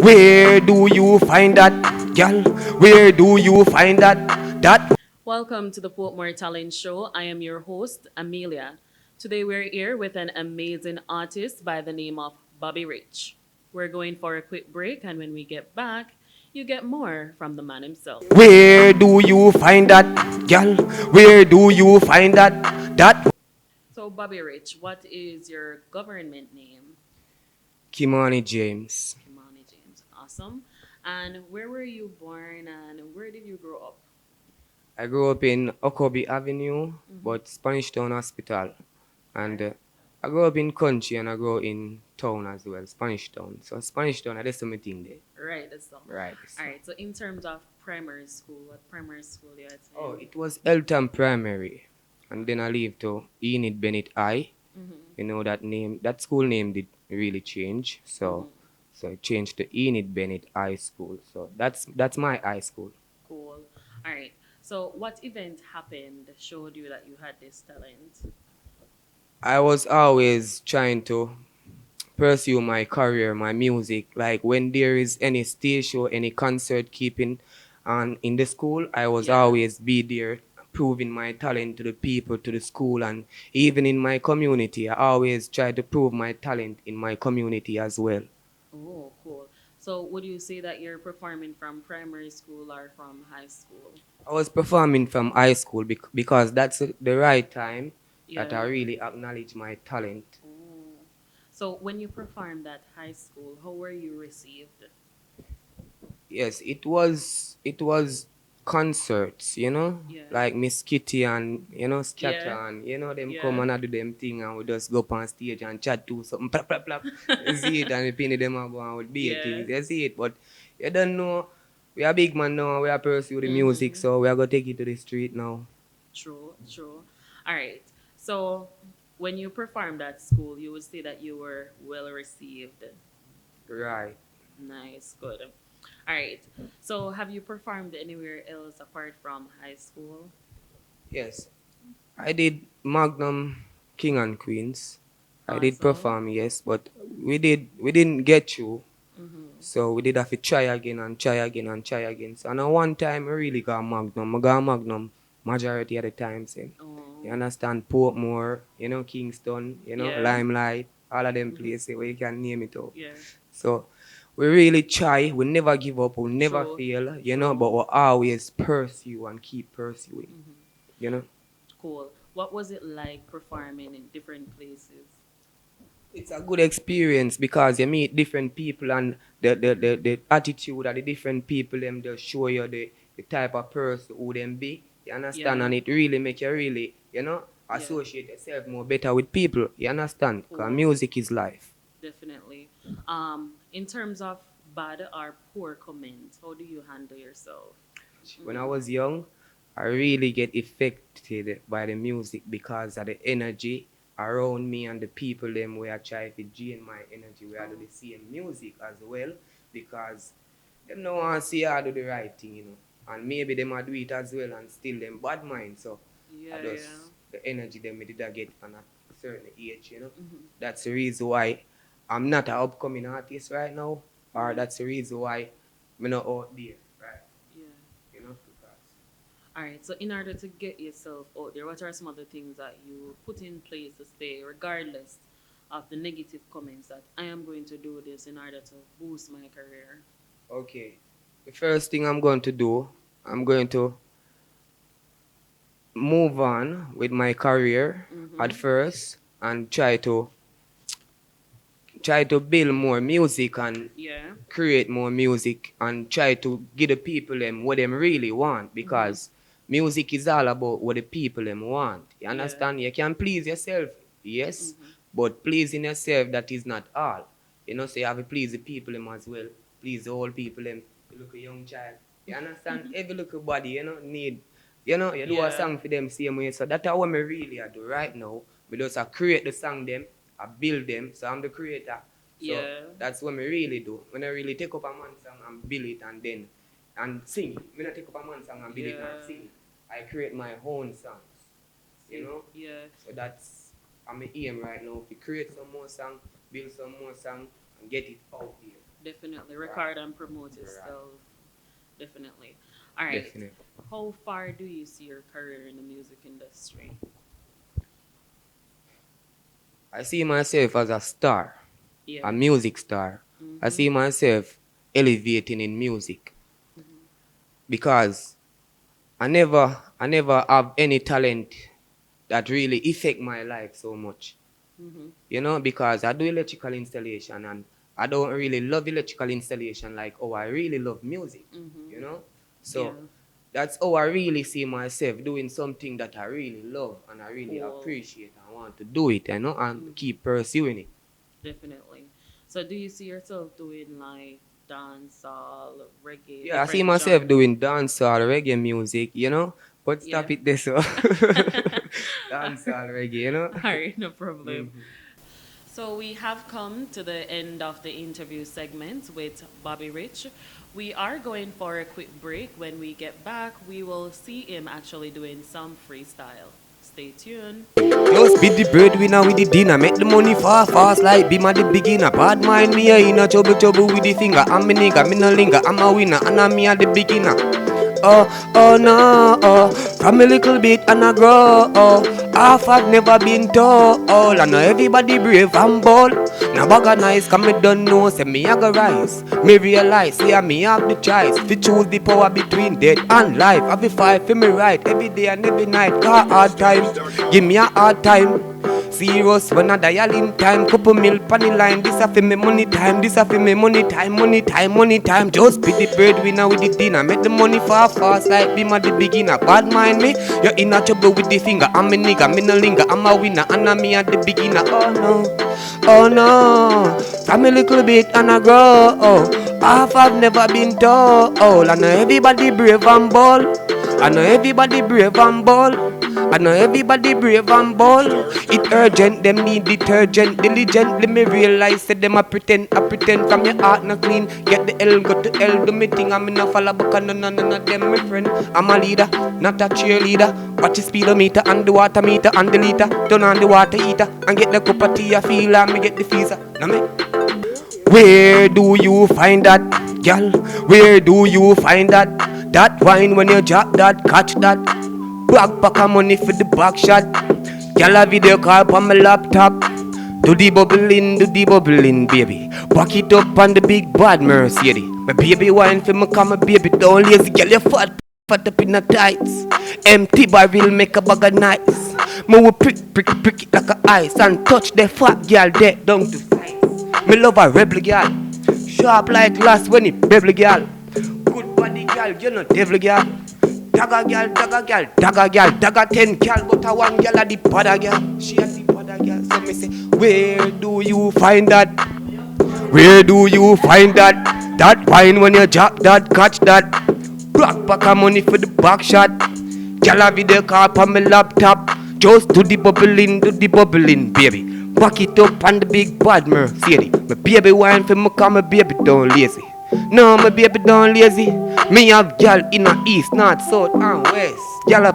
Where do you find that, girl? Where do you find that? Welcome to the Portmore Talent Show. I am your host, Amelia. Today we're here with an amazing artist by the name of Bobby Rich. We're going for a quick break, and when we get back, you get more from the man himself. Where do you find that, girl? Where do you find that? So, Bobby Rich, what is your government name? Kimani James. Kimani James. Awesome. And where were you born and where did you grow up? I grew up in Okobi Avenue, Mm-hmm. but Spanish Town Hospital. And I grew up in country and I grew up in town as well, Spanish Town. So Spanish Town, I did something there. Right, that's all. Right. All right, so in terms of primary school, what primary school you Oh, attend? it was Elton Primary. And then I leave to Enid Bennett I. Mm-hmm. You know that name, that school name did really change. So Mm-hmm. so it changed to Enid Bennett High School. So that's my high school. Cool. All right. So, what event happened that showed you that you had this talent? I was always trying to pursue my career, my music. Like when there is any stage show, any concert keeping on in the school, I was Yeah. always be there proving my talent to the people, to the school, and even in my community. I always try to prove my talent in my community as well. Oh, cool. So, would you say that you're performing from primary school or from high school? I was performing from high school because that's the right time that Yeah. I really acknowledge my talent. Oh. So, when you performed at high school, how were you received? Yes, it was concerts, Yeah. like Miss Kitty and Scatter Yeah. and them come Yeah. and do them thing and we just go up on stage and chat to something plap plap plap. You see it and the penny them a go and with be Yeah. things. You see it, but you don't know. We are big man now. We are pursue the music, Mm-hmm. so we are gonna take it to the street now. True, true. All right. So, when you performed at school, you would say that you were well received. Right. Nice, good. All right. So, have you performed anywhere else apart from high school? Yes. I did Magnum King and Queens. I did Awesome. perform, yes, but we didn't get through. Mm-hmm. So we did have to try again and try again and try again. So now one time I really got Magnum. I got Magnum majority of the times. You Oh, understand? Portmore, Kingston, yeah. Limelight, all of them Mm-hmm. places where you can name it all. Yeah. So we really try. We never give up. We never True. fail, True. but we always pursue and keep pursuing, Mm-hmm. you know. Cool. What was it like performing in different places? It's a good experience because you meet different people and the attitude of the different people them just show you the type of person who them be. You understand? Yeah. And it really make you really, Yeah. associate yourself more better with people. You understand? Because Cool. music is life. Definitely. In terms of bad or poor comments, how do you handle yourself? When I Mm-hmm. was young, I really get affected by the music because of the energy around me and the people them where I try to gain my energy where I do Oh, the same music as well because them no want to see I do the right thing. And maybe them a do it as well and still them bad mind. So I yeah, just yeah. the energy them me did I get from a certain age. Mm-hmm. That's the reason why I'm not an upcoming artist right now, or Right. that's the reason why I'm not out there, right? Yeah. Because All right. So, in order to get yourself out there, what are some other things that you put in place to stay, regardless of the negative comments that I am going to do this in order to boost my career? okay, the first thing I'm going to do, I'm going to move on with my career at Mm-hmm. first and try to build more music and Yeah. create more music and try to give the people them what them really want Mm-hmm. because music is all about what the people them want. You Yeah. understand? You can please yourself, yes, Mm-hmm. but pleasing yourself that is not all. So you have to please the people them as well. Please the old people them. You look a young child. You understand? Every little body, need you do a Yeah. song for them same way. So that's what me really I do right now. We just create the song them, I build them. So I'm the creator. So Yeah. that's what me really do. When I really take up a man song and build it and sing it. When I take up a man song and build it and Yeah. sing it, I create my own songs. You See. know? Yeah. So that's I'm aim right now to create some more song, build some more song and get it out there. Definitely. Record and promote yourself. Definitely. All right. Definitely. How far do you see your career in the music industry? I see myself as a star, Yeah. a music star. I Mm-hmm. see myself elevating in music because I never have any talent that really affect my life so much. Mm-hmm. Because I do electrical installation and I don't really love electrical installation like oh I really love music, Mm-hmm. you know. So Yeah. that's how I really see myself doing something that I really love and I really Cool. appreciate and want to do it, and Mm-hmm. keep pursuing it. Definitely. So do you see yourself doing like dancehall, reggae, Yeah, I see different myself genre? doing dancehall reggae music. But Yeah. stop it there, so dancehall reggae. All right, no problem. Mhm. So we have come to the end of the interview segment with Bobby Rich. We are going for a quick break. When we get back, we will see him actually doing some freestyle. Stay tuned. Just be the breadwinner with the dinner. Make the money fast, fast like be my the beginner. Bad mind me, I in a trouble with the finger. I'm a nigga, me no linger. I'm a winner, and I'm me a the beginner. Oh, oh no, oh. From a little bit and I grow, oh. Half I've never been told. I know everybody brave and bold. Now bag of nice, come me don't know, say me I go rise. Me realize, yeah, me have the choice. Fi choose the power between death and life. I fi fight for me right every day and every night. Got hard time, give me a hard time. Serious when I dial in time, couple mil pan the line. This a fi me money time, this a fi me money time, money time, money time. Just be the breadwinner with the dinner, make the money fast fast like be my the beginner. Bad mind me, you're in a trouble with the finger. I'm a nigga, me no linger, I'm a winner, and I'm me at the beginner. Oh no, oh no, from a little bit and I grow. Half I've never been told. I know everybody brave and bold. I know everybody brave and bold. I know everybody brave and bold. It urgent, them need detergent. Diligently me realize that them I pretend from your heart not clean. Get the L, go to L, do me thing. I'm in a follow book and none of them my friend. I'm a leader, not a cheerleader. Watch the speedometer and the water meter and the liter. Turn on the water heater and get the cup of tea I feel and me get the freezer. Now me. Where do you find that, gal? Where do you find that? That wine when you drop that, catch that. Backpack of money for the back shot. Gal a video call on my laptop. Do the bubbling, baby. Back it up on the big bad Mercedes. My baby wine for me, come my baby don't lazy. Gal you fat up in the tights. Empty barrel make a bag of nice. Me will prick it like a ice and touch the fat gal dead down to size. Me love a rebel girl, sharp like glass when it rebel girl. Good body girl, you know devil girl. Dagger girl, dagger girl, dagger girl, dagger 10 girl, but a one girl a the bada girl. She a the bada girl, so me say, where do you find that? Where do you find that? That wine when you drop that, catch that. Black pack of money for the back shot. Girl a video call on my laptop. Just do the bubbling, baby. Back it up on the big bad Mercedes. My baby wine for me, cause my baby don't lazy. No, my baby don't lazy. Me have gal in the east, north, south, and west. Gal